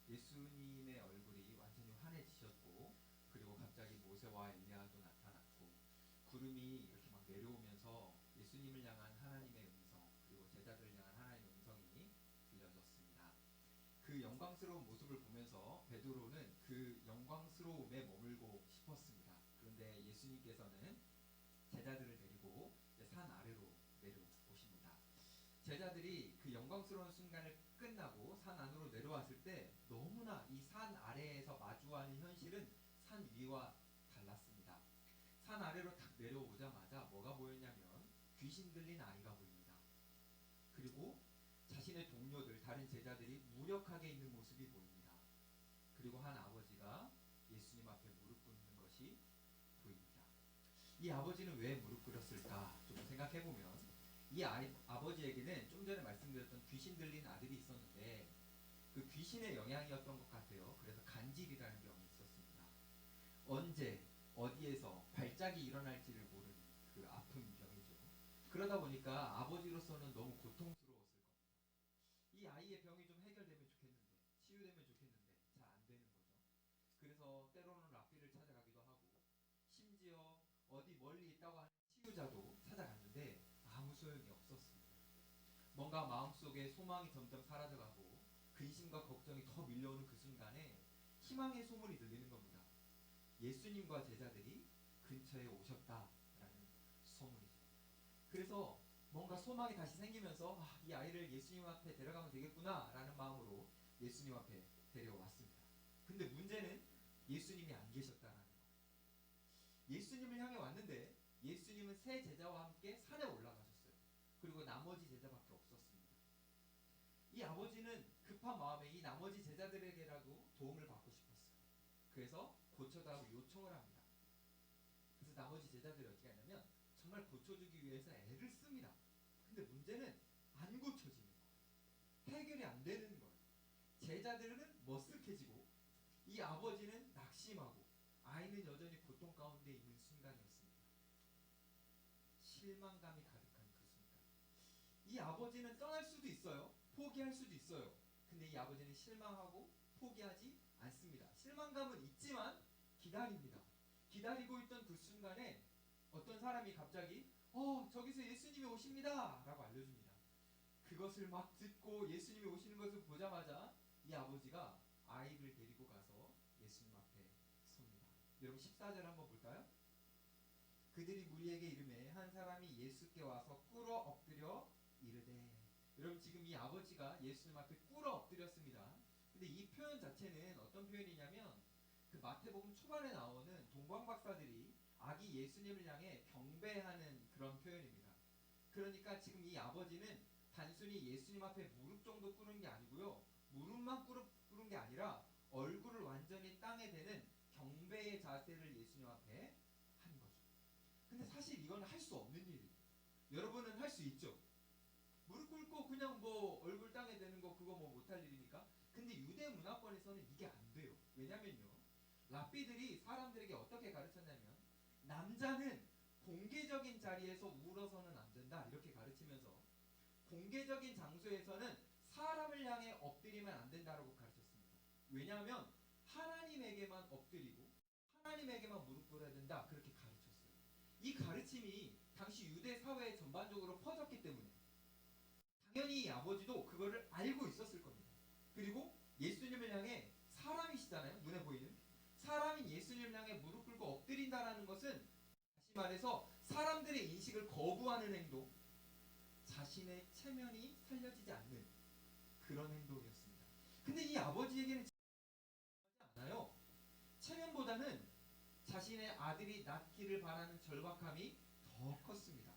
예수님의 얼굴이 완전히 환해지셨고, 그리고 갑자기 모세와 엘리야도 나타났고, 구름이 이렇게 막 내려오면서 예수님을 향한 하나님의 음성, 그리고 제자들을 향한 하나님의 음성이 들려졌습니다. 그 영광스러운 모습을 보면서 베드로는 그 영광스러움에 머물고 싶었습니다. 그런데 예수님께서는 제자들을 데리고 산 아래로 내려오십니다. 제자들이 그 영광스러운 순간을 끝나고 산 안으로 내려왔을 때 너무나 이 산 아래에서 마주하는 현실은 산 위와 달랐습니다. 산 아래로 탁 내려오자마자 뭐가 보였냐면 귀신 들린 아이가 보입니다. 그리고 자신의 동료들, 다른 제자들이 무력하게 있는 모습이 보입니다. 그리고 한 아버지가 예수님 앞에 무릎 꿇는 것이 보입니다. 이 아버지는 왜 무릎 꿇었을까? 좀 생각해보면 이 아버지에게는 좀 전에 말씀드렸던 귀신 들린 아들이 있었는데 그 귀신의 영향이었던 것 같아요. 그래서 간질이라는 병이 있었습니다. 언제 어디에서 발작이 일어날지를 모르는 그 아픈 병이죠. 그러다 보니까 아버지로서는 너무 고통스러웠을 겁니다. 이 아이의 병이 좀 해결되면 좋겠는데, 치유되면 좋겠는데 잘 안 되는 거죠. 그래서 때로는 랍비를 찾아가기도 하고, 심지어 어디 멀리 있다고 하는 치유자도 찾아갔는데 아무 소용이 없었습니다. 뭔가 마음속에 소망이 점점 사라져가고 근심과 걱정이 더 밀려오는 그 순간에 희망의 소문이 들리는 겁니다. 예수님과 제자들이 근처에 오셨다라는 소문이죠. 그래서 뭔가 소망이 다시 생기면서 이 아이를 예수님 앞에 데려가면 되겠구나라는 마음으로 예수님 앞에 데려왔습니다. 근데 문제는 예수님이 안 계셨다는 거. 예수님을 향해 왔는데 예수님은 세 제자와 함께 산에 올라가셨어요. 그리고 나머지 제자밖에 없었습니다. 이 아버지는 급한 마음에 이 나머지 제자들에게라도 도움을 받고 싶었어요. 그래서 고쳐달라고 요청을 합니다. 그래서 나머지 제자들이 어떻게 하냐면 정말 고쳐주기 위해서 애를 씁니다. 근데 문제는 안 고쳐지는 거예요. 해결이 안 되는 거예요. 제자들은 머쓱해지고 이 아버지는 낙심하고 아이는 여전히 고통 가운데 있는 순간이었습니다. 실망감이 가득한 그 순간. 이 아버지는 떠날 수도 있어요. 포기할 수도 있어요. 근데 이 아버지는 실망하고 포기하지 않습니다. 실망감은 있지만 기다립니다. 기다리고 있던 그 순간에 어떤 사람이 갑자기 저기서 예수님이 오십니다 라고 알려줍니다. 그것을 막 듣고 예수님이 오시는 것을 보자마자 이 아버지가 아이를 데리고 가서 예수님 앞에 섭니다. 여러분 14절 한번 볼까요? 그들이 무리에게 이르매 한 사람이 예수께 와서 꿇어 엎드려 이르되. 여러분 지금 이 아버지가 예수님 앞에 꿇어 엎드렸습니다. 근데 이 표현 자체는 어떤 표현이냐면 그 마태복음 초반에 나오는 동방박사들이 아기 예수님을 향해 경배하는 그런 표현입니다. 그러니까 지금 이 아버지는 단순히 예수님 앞에 무릎 정도 꿇은 게 아니고요. 무릎만 꿇은 게 아니라 얼굴을 완전히 땅에 대는 경배의 자세를 예수님 앞에 한 거죠. 근데 사실 이건 할 수 없는 일이에요. 여러분은 할 수 있죠. 무릎 꿇고 그냥 뭐 얼굴 땅에 대는 거 그거 뭐 못할 일입니까? 근데 유대 문화권에서는 이게 안 돼요. 왜냐면요. 랍비들이 사람들에게 어떻게 가르쳤냐면 남자는 공개적인 자리에서 울어서는 안 된다 이렇게 가르치면서 공개적인 장소에서는 사람을 향해 엎드리면 안 된다라고 가르쳤습니다. 왜냐하면 하나님에게만 엎드리고 하나님에게만 무릎 꿇어야 된다 그렇게 가르쳤어요. 이 가르침이 당시 유대 사회 전반적으로 퍼졌기 때문에 당연히 이 아버지도 그거를 알고 있었을 겁니다. 그리고 예수님을 향해 사람이시잖아요. 눈에 보이는 사람인 예수님을 향해 무릎 꿇고 엎드린다라는 것은 다시 말해서 사람들의 인식을 거부하는 행동, 자신의 체면이 살려지지 않는 그런 행동이었습니다. 근데 이 아버지에게는 하지 않아요. 체면보다는 자신의 아들이 낫기를 바라는 절박함이 더 컸습니다.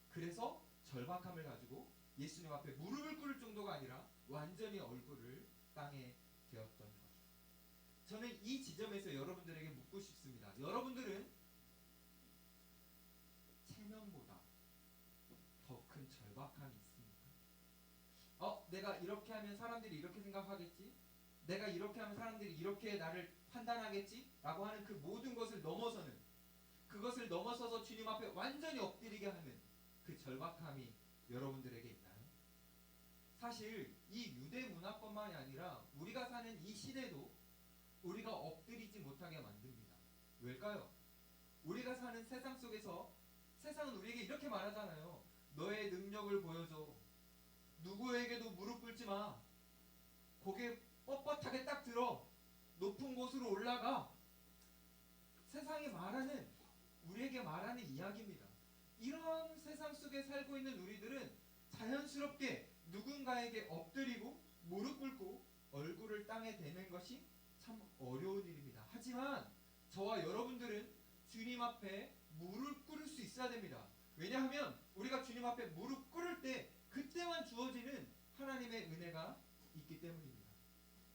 그래서 절박함을 가지고 예수님 앞에 무릎을 꿇을 정도가 아니라 완전히 얼굴을 땅에 대었던 거죠. 저는 이 지점에서 여러분들에게 묻고 싶습니다. 여러분들은 체면보다 더 큰 절박함이 있습니까? 내가 이렇게 하면 사람들이 이렇게 생각하겠지? 내가 이렇게 하면 사람들이 이렇게 나를 판단하겠지? 라고 하는 그 모든 것을 넘어서는 그것을 넘어서서 주님 앞에 완전히 엎드리게 하는 그 절박함이 여러분들에게 있나요? 사실 이 유대 문화뿐만이 아니라 우리가 사는 이 시대도 우리가 엎드리지 못하게 만듭니다. 왜일까요? 우리가 사는 세상 속에서 세상은 우리에게 이렇게 말하잖아요. 너의 능력을 보여줘. 누구에게도 무릎 꿇지 마. 고개 뻣뻣하게 딱 들어. 높은 곳으로 올라가. 세상이 말하는, 우리에게 말하는 이야기입니다. 이런 세상 속에 살고 있는 우리들은 자연스럽게 누군가에게 엎드리고 무릎 꿇고 얼굴을 땅에 대는 것이 참 어려운 일입니다. 하지만 저와 여러분들은 주님 앞에 무릎 꿇을 수 있어야 됩니다. 왜냐하면 우리가 주님 앞에 무릎 꿇을 때 그때만 주어지는 하나님의 은혜가 있기 때문입니다.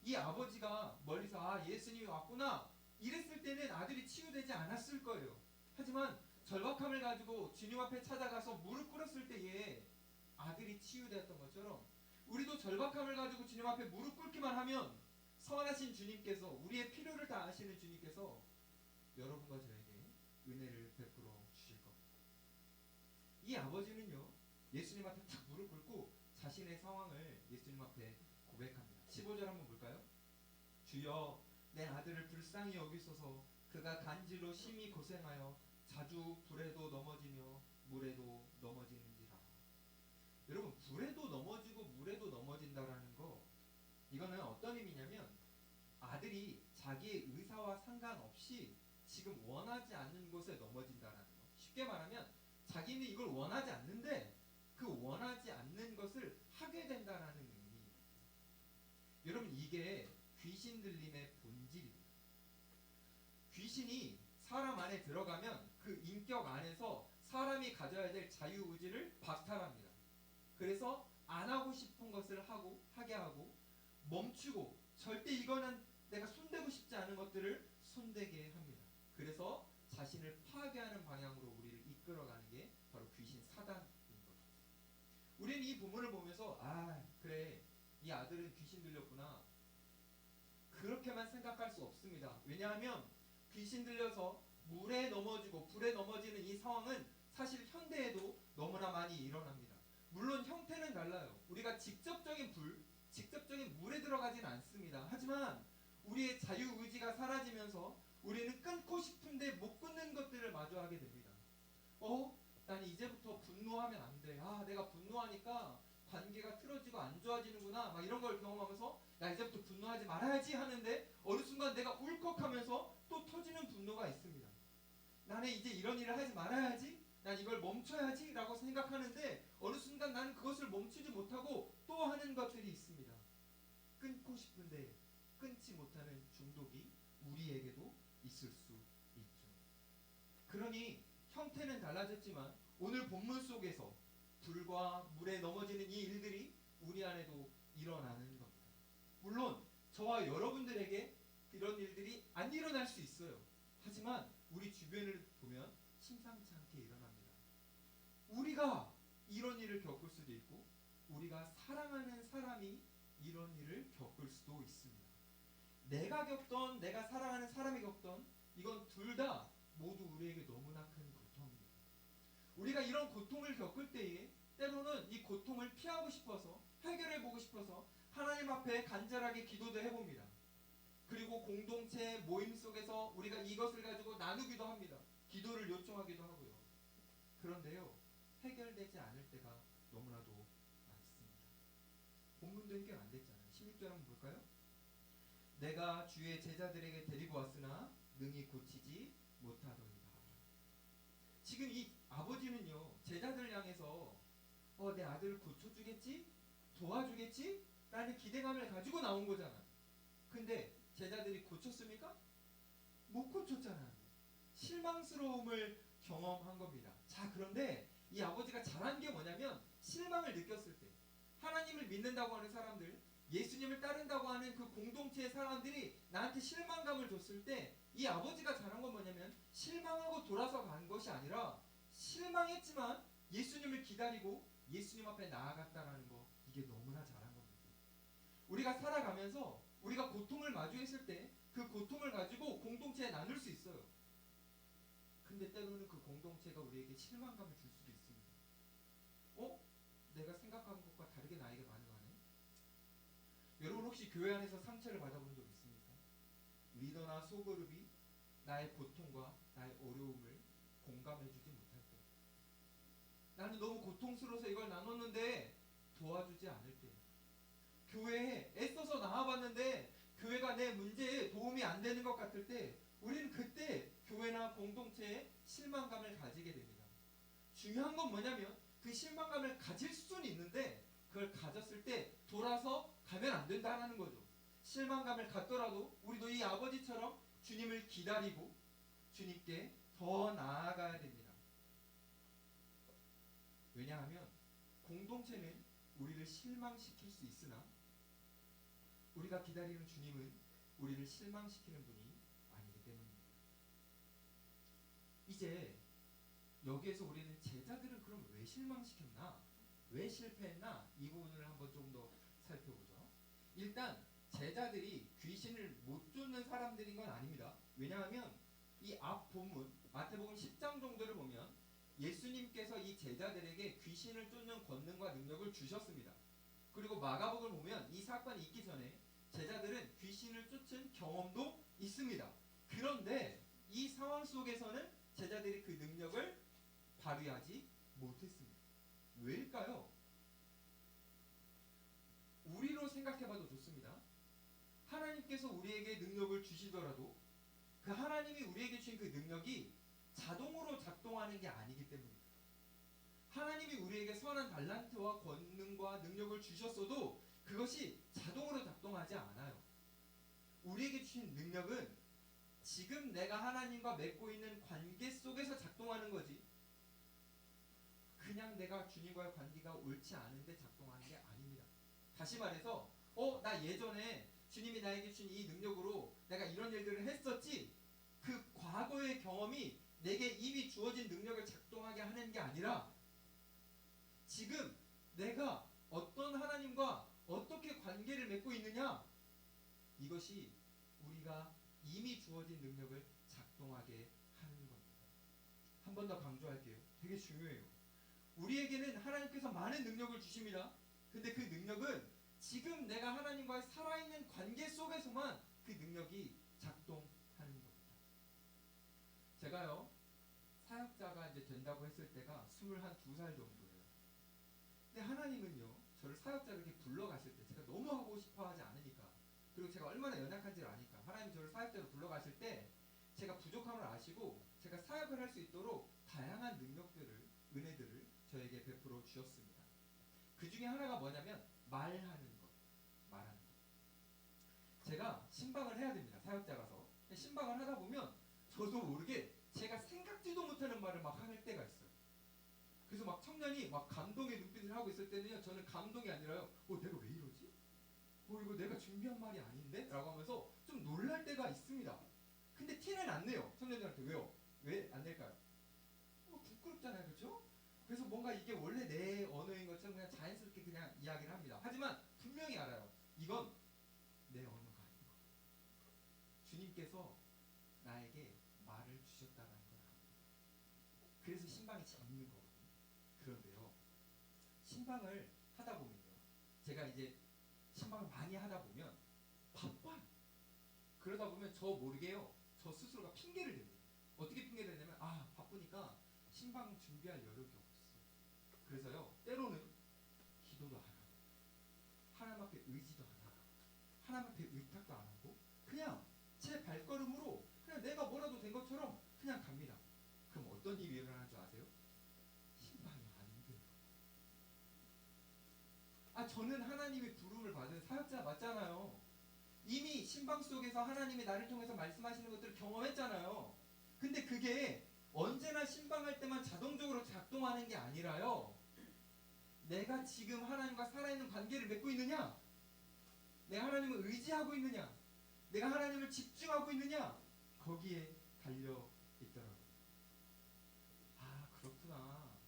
이 아버지가 멀리서 예수님이 왔구나 이랬을 때는 아들이 치유되지 않았을 거예요. 하지만 절박함을 가지고 주님 앞에 찾아가서 무릎 꿇었을 때에 아들이 치유되었던 것처럼 우리도 절박함을 가지고 주님 앞에 무릎 꿇기만 하면 선하신 주님께서, 우리의 필요를 다 아시는 주님께서 여러분과 저에게 은혜를 베풀어 주실 겁니다. 이 아버지는요, 예수님 앞에 탁 무릎 꿇고 자신의 상황을 예수님 앞에 고백합니다. 15절 한번 볼까요? 주여, 내 아들을 불쌍히 여기소서. 그가 간질로 심히 고생하여 자주 불에도 넘어지며 물에도 넘어지는지라. 여러분, 불에도 넘어지고 물에도 넘어진다라는 거, 이거는 어떤 의미냐면 아들이 자기의 의사와 상관없이 지금 원하지 않는 곳에 넘어진다라는 거. 쉽게 말하면 자기는 이걸 원하지 않는데 그 원하지 않는 것을 하게 된다라는 의미입니다. 여러분, 이게 귀신 들림의 본질입니다. 귀신이 사람 안에 들어가면 그 인격 안에서 사람이 가져야 될 자유의지를 박탈합니다. 그래서 안 하고 싶은 것을 하게 하고, 멈추고 절대 이거는 내가 손대고 싶지 않은 것들을 손대게 합니다. 그래서 자신을 파괴하는 방향으로 우리를 이끌어가는 게 바로 귀신 사단인 거죠. 우리는 이 부분을 보면서 그래, 이 아들은 귀신 들렸구나, 그렇게만 생각할 수 없습니다. 왜냐하면 귀신 들려서 물에 넘어지고 불에 넘어지는 이 상황은 사실 현대에도 너무나 많이 일어납니다. 물론 형태는 달라요. 우리가 직접적인 불, 직접적인 물에 들어가지는 않습니다. 하지만 우리의 자유의지가 사라지면서 우리는 끊고 싶은데 못 끊는 것들을 마주하게 됩니다. 난 이제부터 분노하면 안 돼. 내가 분노하니까 관계가 틀어지고 안 좋아지는구나. 막 이런 걸 경험하면서 나 이제부터 분노하지 말아야지 하는데 어느 순간 내가 울컥하면서 또 터지는 분노가 있습니다. 나는 이제 이런 일을 하지 말아야지, 난 이걸 멈춰야지 라고 생각하는데 어느 순간 나는 그것을 멈추지 못하고 또 하는 것들이 있습니다. 끊고 싶은데 끊지 못하는 중독이 우리에게도 있을 수 있죠. 그러니 형태는 달라졌지만 오늘 본문 속에서 불과 물에 넘어지는 이 일들이 우리 안에도 일어나는 겁니다. 물론 저와 여러분들에게 이런 일들이 안 일어날 수 있어요. 하지만 우리 주변을 보면 심상치 않게 일어납니다. 우리가 이런 일을 겪을 수도 있고 우리가 사랑하는 사람이 이런 일을 겪을 수도 있습니다. 내가 겪던, 내가 사랑하는 사람이 겪던, 이건 둘 다 모두 우리에게 너무나 큰 고통입니다. 우리가 이런 고통을 겪을 때에 때로는 이 고통을 피하고 싶어서, 해결해보고 싶어서 하나님 앞에 간절하게 기도도 해봅니다. 그리고 공동체 모임 속에서 우리가 이것을 가지고 나누기도 합니다. 기도를 요청하기도 하고요. 그런데요, 해결되지 않을 때가 너무나도 많습니다. 본문도 해결 안 됐잖아요. 16절 한번 볼까요? 내가 주의 제자들에게 데리고 왔으나 능히 고치지 못하더이다. 지금 이 아버지는요, 제자들 향해서 내 아들을 고쳐주겠지? 도와주겠지? 라는 기대감을 가지고 나온 거잖아. 근데 제자들이 고쳤습니까? 못 고쳤잖아요. 실망스러움을 경험한 겁니다. 자, 그런데 이 아버지가 잘한 게 뭐냐면 실망을 느꼈을 때 하나님을 믿는다고 하는 사람들, 예수님을 따른다고 하는 그 공동체의 사람들이 나한테 실망감을 줬을 때 이 아버지가 잘한 건 뭐냐면 실망하고 돌아서 간 것이 아니라 실망했지만 예수님을 기다리고 예수님 앞에 나아갔다라는 거, 이게 너무나 잘한 겁니다. 우리가 살아가면서 우리가 고통을 마주했을 때 그 고통을 가지고 공동체에 나눌 수 있어요. 근데 때로는 그 공동체가 우리에게 실망감을 줄 수도 있습니다. 내가 생각한 것과 다르게 나에게 반응하네. 여러분 혹시 교회 안에서 상처를 받아본 적 있습니까? 리더나 소그룹이 나의 고통과 나의 어려움을 공감해주지 못할 때, 나는 너무 고통스러워서 이걸 나눴는데 도와주지 않을 때, 교회에 애써서 나와봤는데 교회가 내 문제에 도움이 안 되는 것 같을 때, 우리는 그때 교회나 공동체에 실망감을 가지게 됩니다. 중요한 건 뭐냐면 그 실망감을 가질 수는 있는데 그걸 가졌을 때 돌아서 가면 안 된다는 거죠. 실망감을 갖더라도 우리도 이 아버지처럼 주님을 기다리고 주님께 더 나아가야 됩니다. 왜냐하면 공동체는 우리를 실망시킬 수 있으나 우리가 기다리는 주님은 우리를 실망시키는 분이 아니기 때문입니다. 이제 여기에서 우리는 제자들은 그럼 왜 실망시켰나? 왜 실패했나? 이 부분을 한번 좀 더 살펴보죠. 일단 제자들이 귀신을 못 쫓는 사람들인 건 아닙니다. 왜냐하면 이 앞 본문 마태복음 10장 정도를 보면 예수님께서 이 제자들에게 귀신을 쫓는 권능과 능력을 주셨습니다. 그리고 마가복음을 보면 이 사건이 있기 전에 제자들은 귀신을 쫓은 경험도 있습니다. 그런데 이 상황 속에서는 제자들이 그 능력을 발휘하지 못했습니다. 왜일까요? 우리로 생각해봐도 좋습니다. 하나님께서 우리에게 능력을 주시더라도 그 하나님이 우리에게 주신 그 능력이 자동으로 작동하는 게 아니기 때문입니다. 하나님이 우리에게 선한 달란트와 권능과 능력을 주셨어도 그것이 자동으로 작동하지 않아요. 우리에게 주신 능력은 지금 내가 하나님과 맺고 있는 관계 속에서 작동하는 거지, 그냥 내가 주님과의 관계가 옳지 않은데 작동하는 게 아닙니다. 다시 말해서 나 예전에 주님이 나에게 주신 이 능력으로 내가 이런 일들을 했었지, 그 과거의 경험이 내게 이미 주어진 능력을 작동하게 하는 게 아니라 지금 내가 어떤 하나님과 어떻게 관계를 맺고 있느냐, 이것이 우리가 이미 주어진 능력을 작동하게 하는 겁니다. 한 번 더 강조할게요. 되게 중요해요. 우리에게는 하나님께서 많은 능력을 주십니다. 근데 그 능력은 지금 내가 하나님과의 살아있는 관계 속에서만 그 능력이 작동하는 겁니다. 제가요, 사역자가 이제 된다고 했을 때가 22살 정도예요. 근데 하나님은요, 저를 사역자로 이렇게 불러가실 때 제가 너무 하고 싶어 하지 않으니까, 그리고 제가 얼마나 연약한지를 아니까 하나님 저를 사역자로 불러가실 때 제가 부족함을 아시고 제가 사역을 할 수 있도록 다양한 능력들을, 은혜들을 저에게 베풀어 주셨습니다. 그 중에 하나가 뭐냐면 말하는 것, 말하는 것. 제가 신방을 해야 됩니다. 사역자라서. 신방을 하다 보면 저도 모르게 제가 생각지도 못하는 말을 막 할 때가 있어요. 그래서 막 청년이 막 감동의 눈빛을 하고 있을 때는요, 저는 감동이 아니라요, 내가 왜 이러지? 이거 내가 준비한 말이 아닌데? 라고 하면서 좀 놀랄 때가 있습니다. 근데 티는 안 내요. 청년들한테. 왜요? 왜 안 낼까요? 부끄럽잖아요. 그렇죠? 그래서 뭔가 이게 원래 내 언어인 것처럼 그냥 자연스럽게 그냥 이야기를 합니다. 하지만 분명히 알아요. 이건 내 언어가 아닌 거. 주님께서 나에게 말을 주셨다는 걸 압니다. 그래서 신방이 재밌는 거거든요. 그런데요, 신방을 하다 보면요, 제가 이제 신방을 많이 하다 보면 바빠요. 그러다 보면 저 모르게요, 저 스스로가 핑계를 댑니다. 어떻게 핑계를 대냐면 바쁘니까 신방 준비할 여력이 없어. 그래서요, 때로는 기도도 안 하고 하나님 앞에 의지도 안 하고 하나님 앞에 의탁도 안 하고 그냥 제 발걸음으로 그냥 내가 뭐라도 된 것처럼 그냥 갑니다. 그럼 어떤 일이 일어나는 줄 아세요? 신방이 안 돼요. 저는 하나님의 부름을 받은 사역자 맞잖아요. 이미 신방 속에서 하나님이 나를 통해서 말씀하시는 것들을 경험했잖아요. 근데 그게 언제나 신방할 때만 자동적으로 작동하는 게 아니라요, 내가 지금 하나님과 살아있는 관계를 맺고 있느냐, 내가 하나님을 의지하고 있느냐, 내가 하나님을 집중하고 있느냐, 거기에 달려 있더라고요. 그렇구나.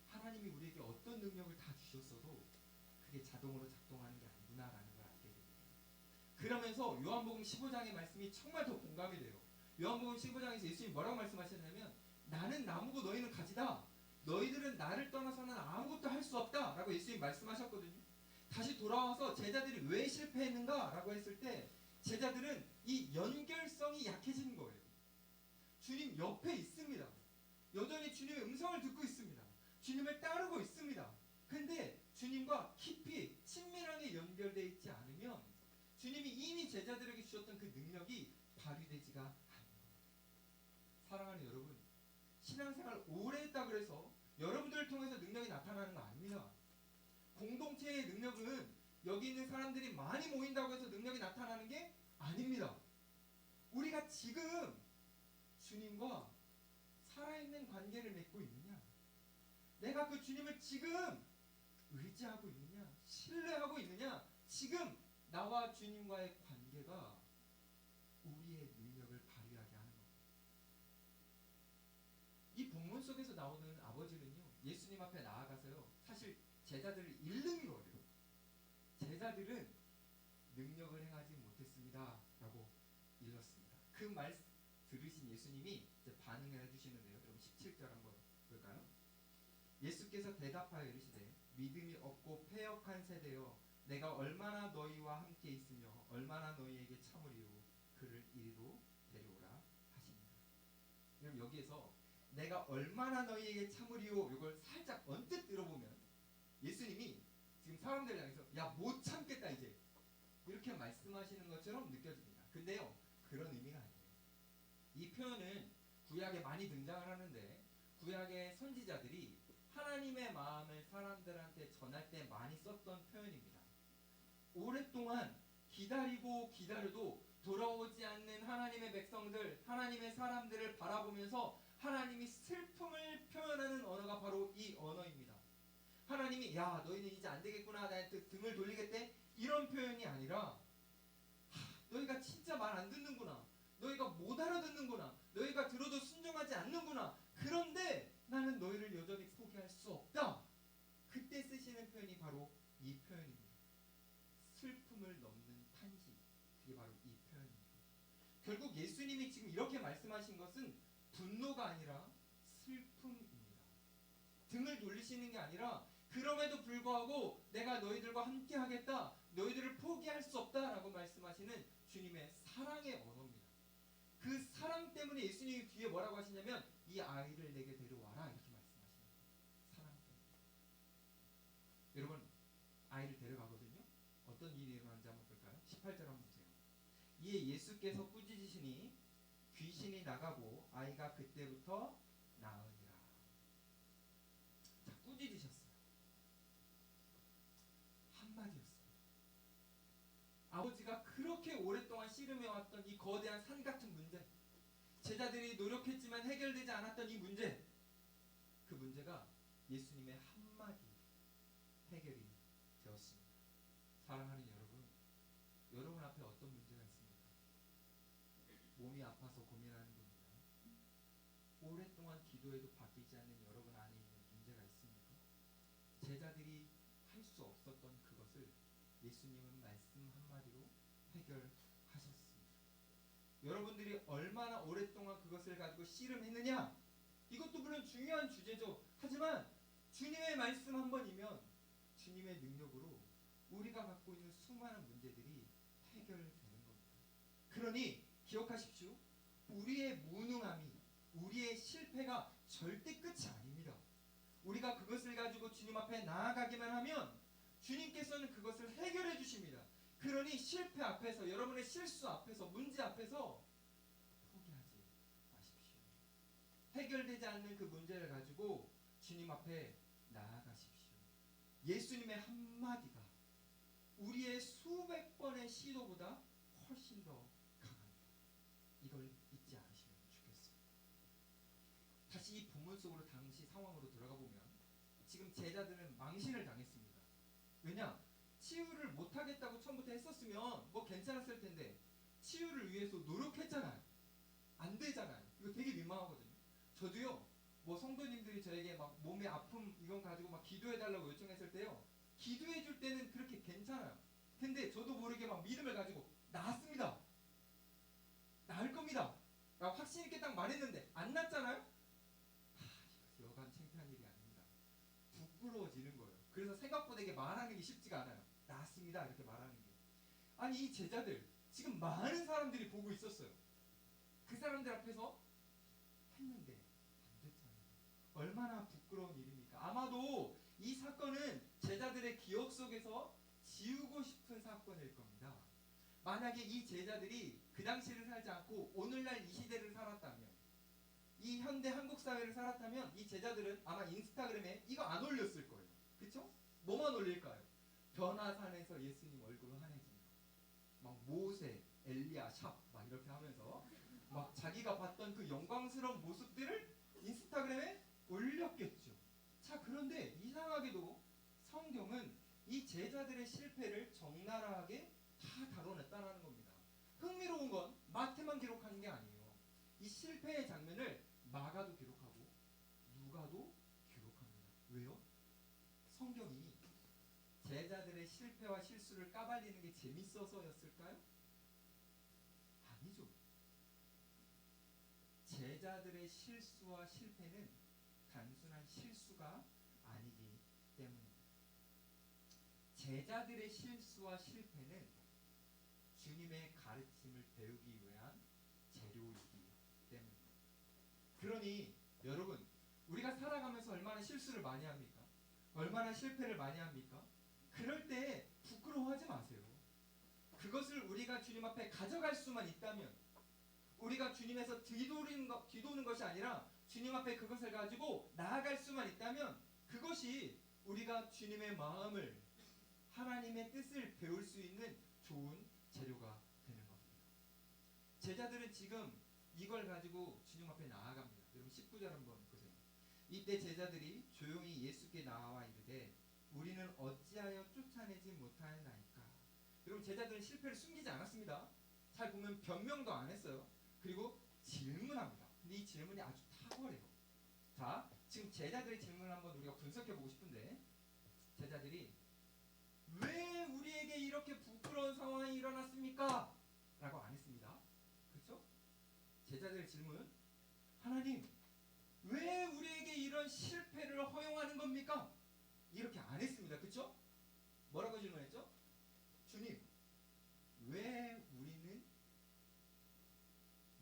하나님이 우리에게 어떤 능력을 다 주셨어도 그게 자동으로 작동하는 게 아니구나라는 걸 알게 됩니다. 그러면서 요한복음 15장의 말씀이 정말 더 공감이 돼요. 요한복음 15장에서 예수님이 뭐라고 말씀하셨냐면, 나는 나무고 너희는 가지다. 너희들은 나를 떠나서는 아무것도 할 수 없다 라고 예수님이 말씀하셨거든요. 다시 돌아와서 제자들이 왜 실패했는가라고 했을 때 제자들은 이 연결성이 약해진 거예요. 주님 옆에 있습니다. 여전히 주님의 음성을 듣고 있습니다. 주님을 따르고 있습니다. 근데 주님과 깊이 친밀하게 연결되어 있지 않으면 주님이 이미 제자들에게 주셨던 그 능력이 발휘되지가 않는 겁니다. 사랑하는 여러분, 신앙생활 오래 했다 그래서 여러분들을 통해서 능력이 나타나는 거 아닙니다. 공동체의 능력은 여기 있는 사람들이 많이 모인다고 해서 능력이 나타나는 게 아닙니다. 우리가 지금 주님과 살아있는 관계를 맺고 있느냐, 내가 그 주님을 지금 의지하고 있느냐, 신뢰하고 있느냐, 지금 나와 주님과의 관계가 우리의 능력을 발휘하게 하는 겁니다. 이 본문 속에서 나오는 아버지는요, 예수님 앞에 나아가서요, 사실 제자들을 잃는 거예요. 제자들은 능력을 행하지 못했습니다 라고 일렀습니다. 그 말 들으신 예수님이 이제 반응을 해주시는데요. 여러분 17절 한번 볼까요? 예수께서 대답하여 이르시되 믿음이 없고 패역한 세대여, 내가 얼마나 너희와 함께 있으며 얼마나 너희에게 참으리요, 그를 이리로 데려오라 하십니다. 그럼 여기에서 내가 얼마나 너희에게 참으리요, 이걸 살짝 언뜻 들어보면 예수님이 지금 사람들 향해서 야, 못 참겠다 이제, 이렇게 말씀하시는 것처럼 느껴집니다. 근데요, 그런 의미가 아니에요. 이 표현은 구약에 많이 등장을 하는데, 구약의 선지자들이 하나님의 마음을 사람들한테 전할 때 많이 썼던 표현입니다. 오랫동안 기다리고 기다려도 돌아오지 않는 하나님의 백성들, 하나님의 사람들을 바라보면서 하나님이 슬픔을 표현하는 언어가 바로 이 언어입니다. 하나님이 야, 너희는 이제 안 되겠구나, 나한테 등을 돌리겠대, 이런 표현이 아니라 너희가 진짜 말 안 듣는구나, 너희가 못 알아듣는구나, 너희가 들어도 순종하지 않는구나, 그런데 나는 너희를 여전히 포기할 수 없다. 그때 쓰시는 표현이 바로 이 표현입니다. 슬픔을 넘는 탄식, 그게 바로 이 표현입니다. 결국 예수님이 지금 이렇게 말씀하신 것은 분노가 아니라 슬픔입니다. 등을 돌리시는 게 아니라 그럼에도 불구하고 내가 너희들과 함께 하겠다, 너희들을 포기할 수 없다라고 말씀하시는 주님의 사랑의 언어입니다. 그 사랑 때문에 예수님이 뒤에 뭐라고 하시냐면 이 아이를 내게 데려와라, 이렇게 말씀하십니다. 사랑 때문에. 여러분, 아이를 데려가거든요. 어떤 일이 일어나는지 한번 볼까요? 18절 한번 보세요. 이에 예수께서 꾸짖으시니 귀신이 나가고 아이가 그때부터 나으니라. 자, 꾸짖으셨어요. 한마디였어요. 아버지가 그렇게 오랫동안 씨름해왔던 이 거대한 산 같은 문제, 제자들이 노력했지만 해결되지 않았던 이 문제, 그 문제가 예수님의 한마디 해결이 되었습니다. 사랑하는 여러분, 여러분 앞에 어떤 문제가 있습니까? 몸이 아파서 고민하는 겁니다. 오랫동안 기도해도 바뀌지 않는 여러분 안에 있는 문제가 있습니까? 제자들이 할 수 없었던 그것을 예수님은 말씀 한마디로 해결하셨습니다. 여러분들이 얼마나 오랫동안 그것을 가지고 씨름했느냐, 이것도 물론 중요한 주제죠. 하지만 주님의 말씀 한 번이면 주님의 능력으로 우리가 갖고 있는 수많은 문제들이 해결되는 겁니다. 그러니 기억하십시오. 우리의 무능함이, 우리의 실패가 절대 끝이 아닙니다. 우리가 그것을 가지고 주님 앞에 나아가기만 하면 주님께서는 그것을 해결해 주십니다. 그러니 실패 앞에서, 여러분의 실수 앞에서, 문제 앞에서 포기하지 마십시오. 해결되지 않는 그 문제를 가지고 주님 앞에 나아가십시오. 예수님의 한마디가 우리의 수백 번의 시도보다 훨씬 더 강합니다. 이걸 잊지 않으시면 좋겠습니다. 다시 이 본문 속으로 당시 상황으로 들어가 보면 지금 제자들은 망신을 당했습니다. 왜냐? 치유를 못하겠다고 처음부터 했었으면 뭐 괜찮았을 텐데 치유를 위해서 노력했잖아요. 안 되잖아요. 이거 되게 민망하거든요. 저도요, 뭐 성도님들이 저에게 막 몸의 아픔 이건 가지고 막 기도해달라고 요청했을 때요, 기도해줄 때는 그렇게 괜찮아요. 근데 저도 모르게 막 믿음을 가지고 나았습니다, 나을 겁니다 라고 확신 있게 딱 말했는데 안 났잖아요. 이거 여간 창피한 일이 아닙니다. 부끄러워지는 거예요. 그래서 생각보다 이게 말하는 게 쉽지가 않아요. 낫습니다. 이렇게 말하는 게. 아니 이 제자들 지금 많은 사람들이 보고 있었어요. 그 사람들 앞에서 했는데 안 됐잖아요. 얼마나 부끄러운 일입니까? 아마도 이 사건은 제자들의 기억 속에서 지우고 싶은 사건일 겁니다. 만약에 이 제자들이 그 당시를 살지 않고 오늘날 이 시대를 살았다면, 이 현대 한국 사회를 살았다면 이 제자들은 아마 인스타그램에 이거 안 올렸을 거예요. 그쵸? 뭐만 올릴까요? 변화산에서 예수님 얼굴 환해집니다. 막 모세, 엘리야, 샵 막 이렇게 하면서 막 자기가 봤던 그 영광스러운 모습들을 인스타그램에 올렸겠죠. 자, 그런데 이상하게도 성경은 이 제자들의 실패를 적나라하게 다 다뤄냈다는 겁니다. 흥미로운 건 마태만 기록하는 게 아니에요. 이 실패의 장면을 마가도 기록하고 누가도 기록합니다. 왜요? 성경이 제자들의 실패와 실수를 까발리는 게 재밌어서였을까요? 아니죠. 제자들의 실수와 실패는 단순한 실수가 아니기 때문입니다. 제자들의 실수와 실패는 주님의 가르침을 배우기 위한 재료이기 때문입니다. 그러니 여러분, 우리가 살아가면서 얼마나 실수를 많이 합니까? 얼마나 실패를 많이 합니까? 그럴 때 부끄러워하지 마세요. 그것을 우리가 주님 앞에 가져갈 수만 있다면, 우리가 주님에서 뒤도는 것이 아니라 주님 앞에 그것을 가지고 나아갈 수만 있다면, 그것이 우리가 주님의 마음을, 하나님의 뜻을 배울 수 있는 좋은 재료가 되는 겁니다. 제자들은 지금 이걸 가지고 주님 앞에 나아갑니다. 여러분 19절 한번 보세요. 이때 제자들이 조용히 예수께 나와 이르되 우리는 어찌하여 쫓아내지 못하였나이까. 여러분 제자들은 실패를 숨기지 않았습니다. 잘 보면 변명도 안 했어요. 그리고 질문합니다. 근데 이 질문이 아주 탁월해요. 자, 지금 제자들의 질문을 한번 우리가 분석해 보고 싶은데, 제자들이 왜 우리에게 이렇게 부끄러운 상황이 일어났습니까? 라고 안 했습니다. 그렇죠? 제자들의 질문, 하나님 왜 우리에게 이런 실패를 허용하는 겁니까? 이렇게 안 했습니다. 그렇죠? 뭐라고 질문했죠? 주님, 왜 우리는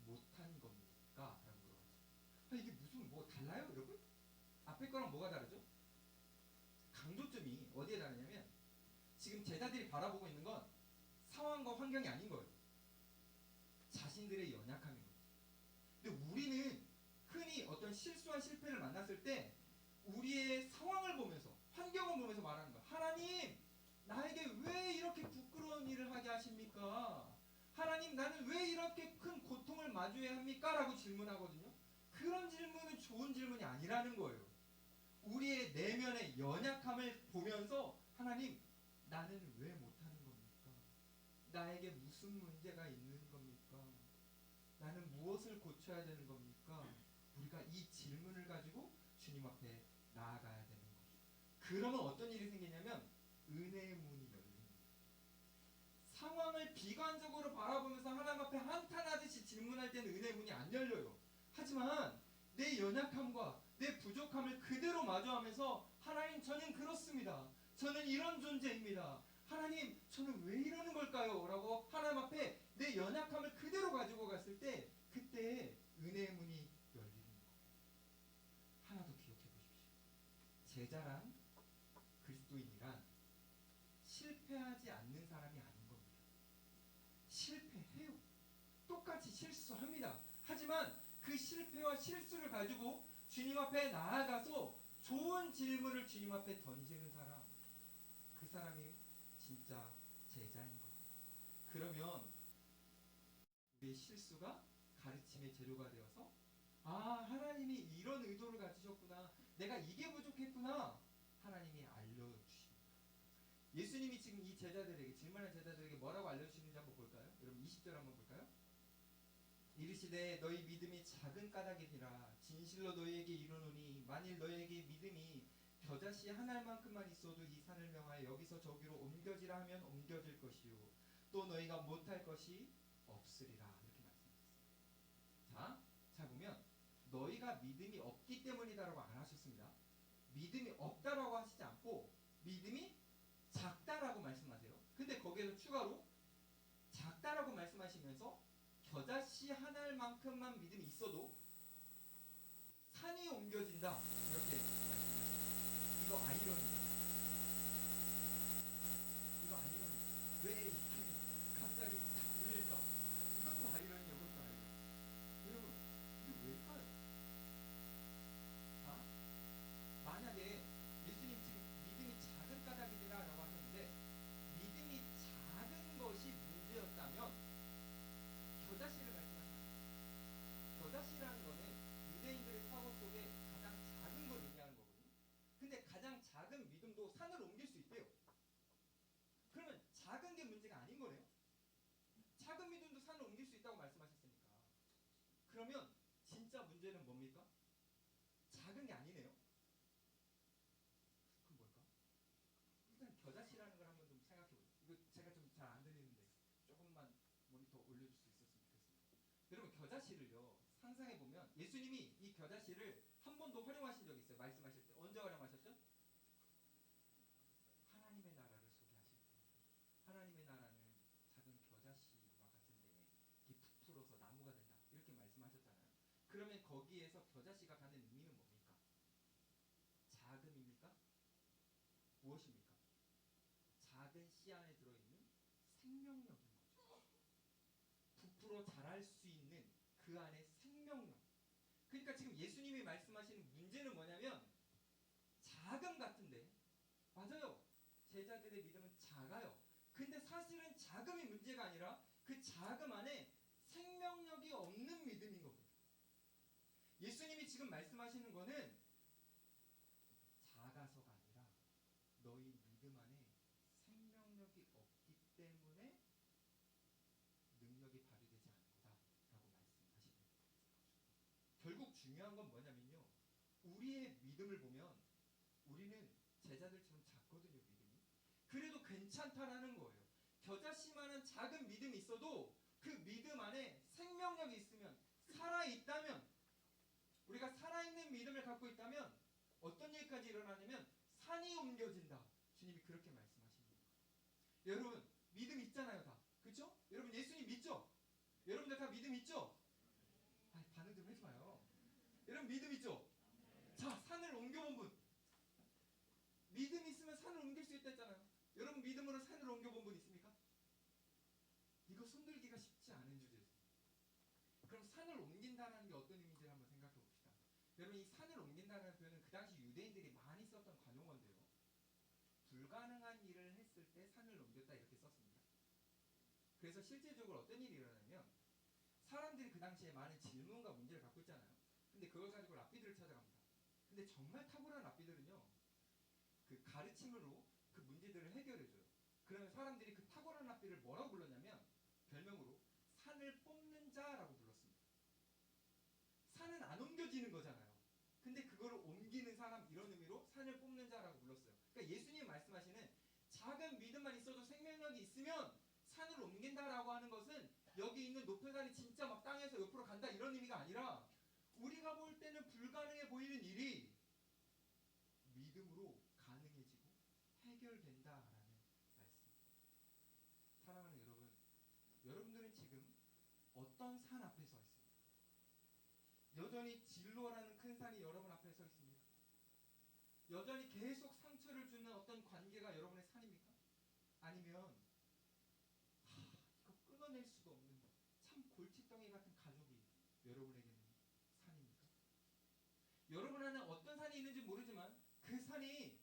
못한 겁니까? 라고 물어봤죠. 이게 무슨 뭐 달라요, 여러분? 앞에 거랑 뭐가 다르죠? 강조점이 어디에 다르냐면, 지금 제자들이 바라보고 있는 건 상황과 환경이 아닌 거예요. 자신들의 연약함인 거죠. 근데 우리는 흔히 어떤 실수와 실패를 만났을 때 우리의 상황을 보면서, 환경을 보면서 말하는 거예요. 하나님, 나에게 왜 이렇게 부끄러운 일을 하게 하십니까? 하나님, 나는 왜 이렇게 큰 고통을 마주해야 합니까? 라고 질문하거든요. 그런 질문은 좋은 질문이 아니라는 거예요. 우리의 내면의 연약함을 보면서 하나님, 나는 왜 못하는 겁니까? 나에게 무슨 문제가 있는 겁니까? 나는 무엇을 고쳐야 되는 겁니까? 우리가 이 질문을 가지고 주님 앞에 나아가야 되는 거죠. 그러면 어떤 일이 생기냐면 은혜의 문이 열립니다. 상황을 비관적으로 바라보면서 하나님 앞에 한탄하듯이 질문할 때는 은혜의 문이 안 열려요. 하지만 내 연약함과 내 부족함을 그대로 마주하면서 하나님, 저는 그렇습니다. 저는 이런 존재입니다. 하나님, 저는 왜 이러는 걸까요? 라고 하나님 앞에 내 연약함을 그대로 가지고 갔을 때, 그때 은혜의 문이 열리는 거예요. 하나 더 기억해 보십시오. 제자란, 그리스도인이란 실패하지 않는 사람이 아닌 겁니다. 실패해요. 똑같이 실수합니다. 하지만 그 실패와 실수를 가지고 주님 앞에 나아가서 좋은 질문을 주님 앞에 던지는 사람, 그 사람이 진짜 제자인 겁니다. 그러면 우리의 실수가 가르침의 재료가 되어서, 아, 하나님이 이런 의도를 가지셨구나, 내가 이게 부족했구나, 하나님이 알려주십니다. 예수님이 지금 이 제자들에게, 질문한 제자들에게 뭐라고 알려주시는지 한번 볼까요? 여러분 20절 한번 볼까요? 이르시되 너희 믿음이 작은 까닭이니라. 진실로 너희에게 이르노니 만일 너희에게 믿음이 겨자씨 한 알만큼만 있어도 이 산을 명하여 여기서 저기로 옮겨지라 하면 옮겨질 것이요 또 너희가 못할 것이 없으리라. 이렇게 말씀하셨습니다. 자 보면 너희가 믿음이 없기 때문이다라고 안 하셨습니다. 믿음이 없다라고 하시지 않고 믿음이 작다라고 말씀하세요. 여기에서 추가로 작다라고 말씀하시면서 겨자씨 하나만큼만 믿음이 있어도 산이 옮겨진다 이렇게 말씀하십니다. 이거 아이러니죠. 이거 아이러니. 왜 이렇게 갑자기 탁 울릴까? 이것도 아이러니, 이것도 아이러니. 여러분, 이게 왜일까요? 자, 만약에 예수님 지금 믿음이 작은 까닭이라고 하셨는데 믿음이 작은 것이 문제였다면 겨자씨를 말씀하셨습니다. 겨자씨라는 거는 유대인들의 사고 속에 가장 작은 걸 의미하는 거거든요. 근데 가장 작은 믿음도 산을 옮길 수 있대요. 그러면 작은 게 문제가 아닌 거네요. 작은 믿음도 산을 옮길 수 있다고 말씀하셨으니까. 그러면 진짜 문제는 뭡니까? 작은 게 아니네요. 그럼 뭘까? 일단 겨자씨라는 걸 한번 좀 생각해 보세요. 이거 제가 좀 잘 안 들리는데 조금만 모니터 올려줄 수 있었으면 좋겠습니다. 여러분, 겨자씨를요 상상해 보면 예수님이 이 겨자씨를 한 번도 활용하신 적이 있어요. 말씀하실 때 언제 활용하셨죠? 하나님의 나라를 소개하실 때. 하나님의 나라는 작은 겨자씨와 같은데 이게 부풀어서 나무가 된다 이렇게 말씀하셨잖아요. 그러면 거기에서 겨자씨가 가는 의미는 뭡니까? 작음입니까? 무엇입니까? 작은 씨 안에 들어있는 생명력인 거죠. 부풀어 자랄 수 있는 그 안에 생명력. 그러니까 지금 예수님이 말씀하시는 문제는 뭐냐면 작음 같은데, 맞아요. 제자들의 믿음은 작아요. 근데 사실은 자금이 문제가 아니라 그 자금 안에 생명력이 없는 믿음인 거거든요. 예수님이 지금 말씀하시는 거는 작아서가 아니라 너희 믿음 안에 생명력이 없기 때문에 능력이 발휘되지 않는 거다라고 말씀하시는 거예요. 결국 중요한 건 뭐냐면요. 우리의 믿음을 보면 우리는 제자들처럼 작거든요. 믿음이. 그래도 괜찮다라는 거예요. 겨자씨만한 작은 믿음이 있어도 그 믿음 안에 생명력이 있으면, 살아있다면, 우리가 살아있는 믿음을 갖고 있다면 어떤 일까지 일어나냐면 산이 옮겨진다. 주님이 그렇게 말씀하십니다. 여러분, 믿음 있잖아요. 다. 그렇죠? 여러분, 예수님 믿죠? 여러분들 다 믿음 있죠? 아, 반응 좀 하지 마요. 여러분, 믿음 있죠? 자, 산을 옮겨본 분. 믿음 있으면 산을 옮길 수 있다 했잖아요. 여러분, 믿음으로 산을 옮겨본 분 있습니까? 이거 손들기가 쉽지 않은 주제죠. 그럼 산을 옮긴다는 게 어떤 의미인지 한번 생각해 봅시다. 여러분, 이 산을 옮긴다는 표현은 그 당시 유대인들이 많이 썼던 관용어인데요. 불가능한 일을 했을 때 산을 옮겼다 이렇게 썼습니다. 그래서 실제적으로 어떤 일이 일어나냐면 사람들이 그 당시에 많은 질문과 문제를 갖고 있잖아요. 근데 그걸 가지고 랍비들을 찾아갑니다. 근데 정말 탁월한 랍비들은요, 그 가르침으로 그 문제들을 해결해줘요. 그러면 사람들이 그 탁월한 랍비를 뭐라고 불렀냐면 별명으로 산을 뽑는 자라고 불렀습니다. 산은 안 옮겨지는 거잖아요. 근데 그거를 옮기는 사람, 이런 의미로 산을 뽑는 자라고 불렀어요. 그러니까 예수님이 말씀하시는 작은 믿음만 있어도 생명력이 있으면 산을 옮긴다라고 하는 것은 여기 있는 높은 산이 진짜 막 땅에서 옆으로 간다 이런 의미가 아니라 우리가 볼 때는 불가능해 보이는 일이 믿음으로 가능해지고 해결된다라는 말씀입니다. 사랑하는 여러분, 여러분들은 지금 어떤 산 앞에 서 있습니까? 여전히 진로라는 큰 산이 여러분 앞에 서 있습니다. 여전히 계속 상처를 주는 어떤 관계가 여러분의 산입니까? 아니면 이거 끊어낼 수가 없는 참 골칫덩이 같은 가족이 여러분에게는 산입니까? 여러분 안에 어떤 산이 있는지 모르지만 그 산이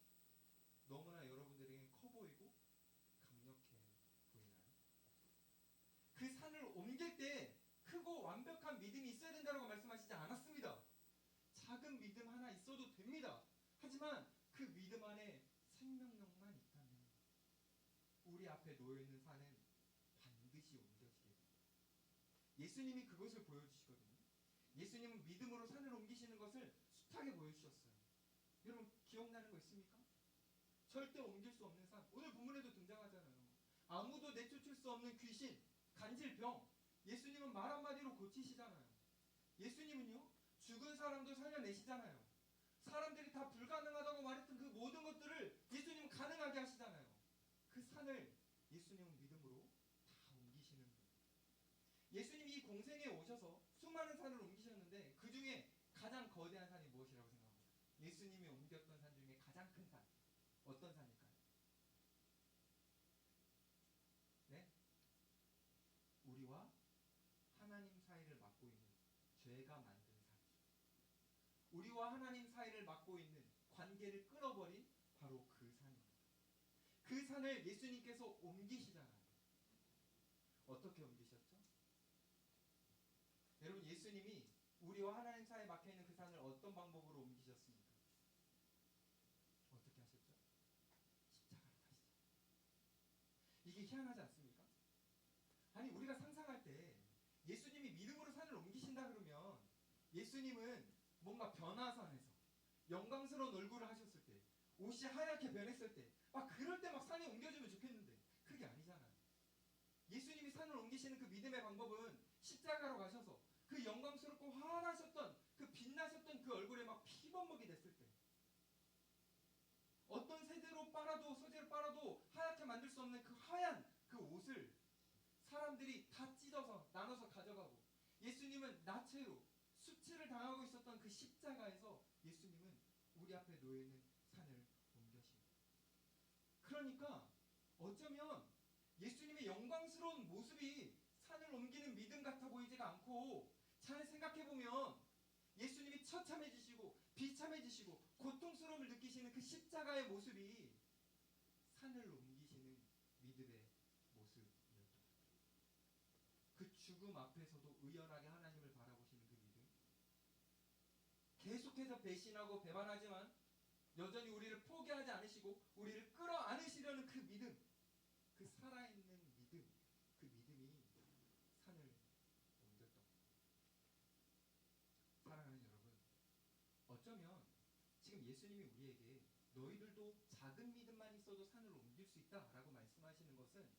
너무나 여러분들에게 커 보이고 강력해 보이나요? 그 산을 옮길 때 크고 완벽한 믿음이 있어야 된다고 말씀하시지 않았습니다. 작은 믿음 하나 있어도 됩니다. 하지만 그 믿음 안에 생명력만 있다면 우리 앞에 놓여있는 산은 반드시 옮겨지게 됩니다. 예수님이 그것을 보여주시거든요. 예수님은 믿음으로 산을 옮기시는 것을 숱하게 보여주셨어요. 여러분, 기억나는 거 있습니까? 절대 옮길 수 없는 산. 오늘 본문에도 등장하잖아요. 아무도 내쫓을 수 없는 귀신, 간질병. 예수님은 말 한마디로 고치시잖아요. 예수님은요, 죽은 사람도 살려내시잖아요. 사람들이 다 불가능하다고 말했던 그 모든 것들을 예수님은 가능하게 하시잖아요. 그 산을 예수님은 믿음으로 다 옮기시는 분. 예수님이 이 공생에 오셔서 수많은 산을 옮기셨는데 그 중에 가장 거대한 산이 무엇이라고 생각합니까? 예수님이 옮겼던 산 중에 가장 큰 산. 어떤 산일까요? 네? 우리와 하나님 사이를 막고 있는 죄가 만든 산. 우리와 하나님 사이를 막고 있는 관계를 끊어버린 바로 그 산입니다. 그 산을 예수님께서 옮기시잖아요. 어떻게 옮기셨죠? 여러분, 예수님이 우리와 하나님 사이에 막혀있는 그 산을 어떤 방법으로 옮기셨습니까? 어떻게 하셨죠? 십자가를 타시죠. 이게 희한하지 않습니까? 아니, 우리가 상상할 때 예수님이 믿음으로 산을 옮기신다 그러면 예수님은 뭔가 변화산에서 영광스러운 얼굴을 하셨을 때, 옷이 하얗게 변했을 때, 그럴 때 막 산이 옮겨지면 좋겠는데 그게 아니잖아요. 예수님이 산을 옮기시는 그 믿음의 방법은 십자가로 가셔서 그 영광스럽고 환하셨던 그 빛나셨던 그 얼굴에 막 피범벅이 됐을 때, 어떤 세제로 빨아도 소재로 빨아도 하얗게 만들 수 없는 그 하얀 그 옷을 사람들이 다 찢어서 나눠서 가져가고, 예수님은 나체로 수치를 당하고 있었던 그 십자가에서 예수님은 우리 앞에 놓여있는 산을 옮겨십니다. 그러니까 어쩌면 예수님의 영광스러운 모습이 산을 옮기는 믿음 같아 보이지가 않고, 잘 생각해보면 예수님이 처참해지시고 비참해지시고 고통스러움을 느끼시는 그 십자가의 모습이 산을 옮기시는 믿음의 모습이었던 거예요. 그 죽음 앞에서도 의연하게 하나님을 바라보시는 그 믿음, 계속해서 배신하고 배반하지만 여전히 우리를 포기하지 않으시고 우리를 끌어안으시려는 그 믿음, 그 살아있는 믿음, 그 믿음이 산을 옮겼던 거예요. 사랑하는 여러분, 어쩌면 지금 예수님이 우리에게 너희들도 작은 믿음만 있어도 산을 옮길 수 있다라고 말씀하시는 것은,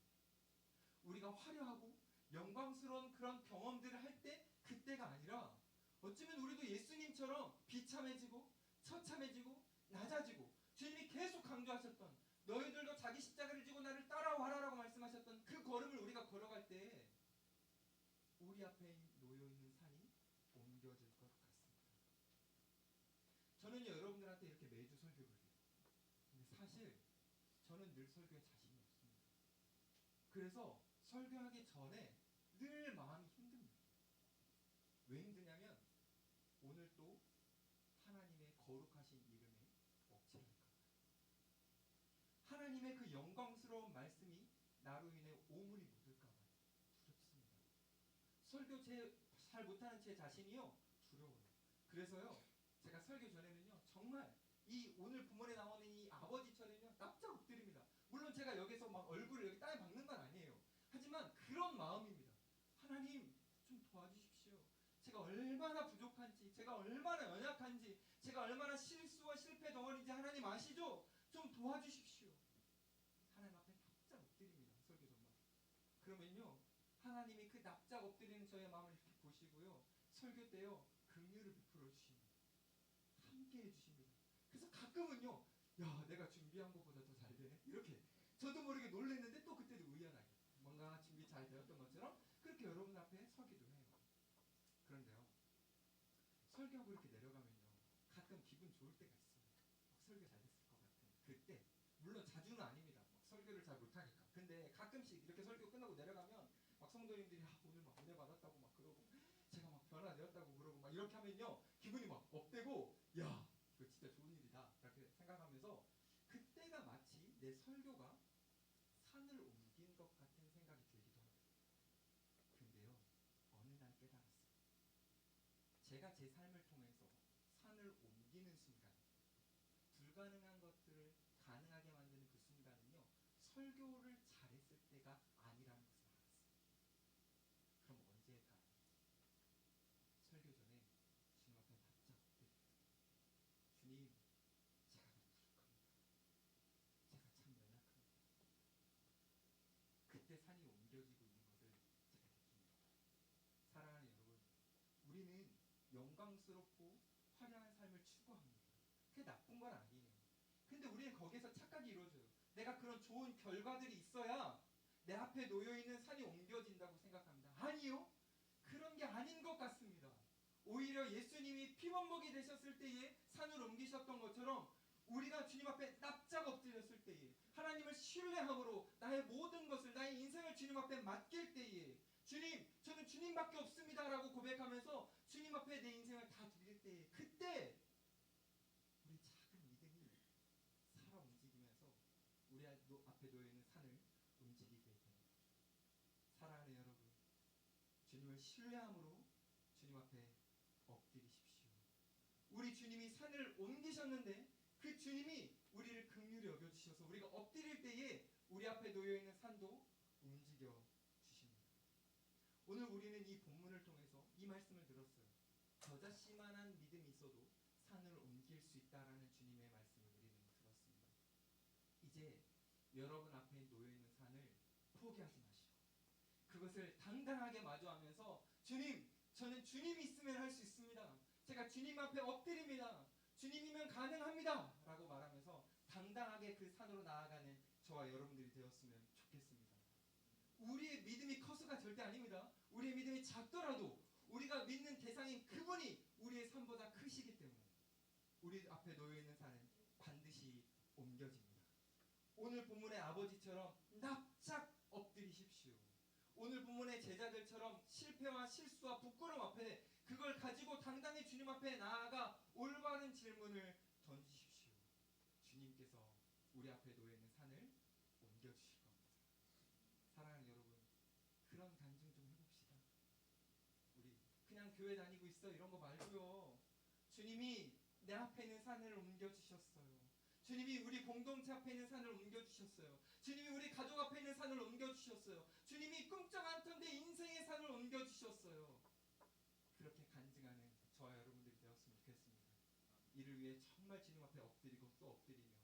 우리가 화려하고 영광스러운 그런 경험들을 할 때 그때가 아니라, 어쩌면 우리도 예수님처럼 비참해지고 처참해지고 낮아지고, 주님이 계속 강조하셨던 너희들도 자기 십자가를 지고 나를 따라와라라고 말씀하셨던 그 걸음을 우리가 걸어갈 때 우리 앞에 놓여있는 산이 옮겨질 것 같습니다. 저는 여러분들한테 이렇게 매주 설교를 해요. 근데 사실 저는 늘 설교에 자신이 없습니다. 그래서 설교하기 전에 늘 마음이 힘듭니다. 왜 힘드냐면 오늘 또 하나님의 거룩하신 이름에 억지할까 봐요. 하나님의 그 영광스러운 말씀이 나로 인해 오물이 묻을까 봐요. 두렵습니다. 설교 잘 못하는 제 자신이요, 두려워요. 그래서요, 제가 설교 전에는요 정말 이 오늘 본문에 나오는 이 아버지처럼요 납작 엎드립니다. 물론 제가 여기서 막 얼굴을 여기 땅에 박는 건 아니에요. 하지만 그런 마음입니다. 하나님 좀 도와주십시오. 제가 얼마나 부족한지, 제가 얼마나 연약한지, 제가 얼마나 실수와 실패 덩어리인지 하나님 아시죠? 좀 도와주십시오. 하나님 앞에 납작 엎드립니다. 설교 전만. 그러면요 하나님이 그 납작 엎드리는 저의 마음을 이렇게 보시고요, 설교 때요 긍휼을 베풀어 주십니다. 함께 해주십니다. 그래서 가끔은요, 야 내가 준비한 것보다 더 잘 되네, 이렇게 저도 모르게 놀랬는데 또 그때도 의연하게 뭔가 준비 잘 되었던 것처럼 그렇게 여러분 앞에 서기도 해요. 그런데요, 설교하고 이렇게 내려가면요 가끔 기분 좋을 때가 있어요. 설교 잘 됐을 것 같은 그때, 물론 자주는 아닙니다. 설교를 잘 못하니까. 근데 가끔씩 이렇게 설교 끝나고 내려가면 막 성도님들이 오늘 막 은혜 받았다고 막 그러고, 제가 막 변화되었다고 그러고 막 이렇게 하면요 기분이 막 업되고, 야 이거 진짜 좋은 일이다 이렇게 생각하면서, 그때가 마치 내 설교가 산을 옮긴 것 같은 생각이 들기도 합니다. 근데요 어느 날 깨달았어요. 제가 제 삶을 통해서 산을 옮기는 순간, 불가능한 것들을 가능하게 만드는 그 순간은요 설교를 잘했을 때가 아니라는 것을 알았어요. 그럼 언제일까요? 설교 전에 주님 앞에 납작 엎드립니다. 주님, 제가 너무 부족합니다. 제가 참 연약합니다. 그때 산이 옮겨지고 있는 것을 제가 느낍니다. 사랑하는 여러분, 우리는 영광스럽고 화려한 삶을 추구합니다. 그게 나쁜 건 아니에요. 근데 우리는 거기에서 착각이 이루어져요. 내가 그런 좋은 결과들이 있어야 내 앞에 놓여 있는 산이 옮겨진다고 생각합니다. 아니요. 그런 게 아닌 것 같습니다. 오히려 예수님이 피범벅이 되셨을 때에 산을 옮기셨던 것처럼 우리가 주님 앞에 납작 엎드렸을 때에 하나님을 신뢰함으로 나의 모든 것을 나의 인생을 주님 앞에 맡길 때에 주님 저는 주님밖에 없습니다 라고 고백하면서 주님 앞에 내 인생을 다 드릴 때에 그때 우리 작은 믿음이 살아 움직이면서 우리 앞에 놓여있는 산을 움직이게 됩니다. 사랑하는 여러분, 주님을 신뢰함으로 주님 앞에 엎드리십시오. 우리 주님이 산을 옮기셨는데 그 주님이 우리를 긍휼히 여겨주셔서 우리가 엎드릴 때에 우리 앞에 놓여있는 산도 움직여 주십니다. 오늘 우리는 이 본문을 통해서 이 말씀을 들었어요. 저자씨만한 믿음이 있어도 산을 옮길 수 있다라는 주님의 말씀을 우리는 들었습니다. 이제 여러분 앞에 놓여있는 산을 포기하지 마시고 그것을 당당하게 마주하면서 주님, 저는 주님이 있으면 할 수 있습니다. 제가 주님 앞에 엎드립니다. 주님이면 가능합니다. 라고 말하면서 당당하게 그 산으로 나아가는 저와 여러분들이 되었으면 좋겠습니다. 우리의 믿음이 커서가 절대 아닙니다. 우리의 믿음이 작더라도 우리가 믿는 대상인 그분이 우리의 산보다 크시기 때문에 우리 앞에 놓여있는 산은 반드시 옮겨집니다. 오늘 본문의 아버지처럼 납작 엎드리십시오. 오늘 본문의 제자들처럼 실패와 실수와 부끄러움 앞에 그걸 가지고 당당히 주님 앞에 나아가 올바른 질문을 던지십시오. 주님께서 우리 앞에 놓여있는 산을 옮겨주실 겁니다. 사랑하는 여러분, 그런 간증 좀 해봅시다. 우리 그냥 교회 다니고 있어 이런 거 말고요. 주님이 내 앞에 있는 산을 옮겨주셨어요. 주님이 우리 공동체 앞에 있는 산을 옮겨주셨어요. 주님이 우리 가족 앞에 있는 산을 옮겨주셨어요. 주님이 꿈쩍 않던데 인생의 산을 옮겨주셨어요. 그렇게 간증하는 저와 여러분들이 되었으면 좋겠습니다. 이를 위해 정말 주님 앞에 엎드리고 또 엎드리며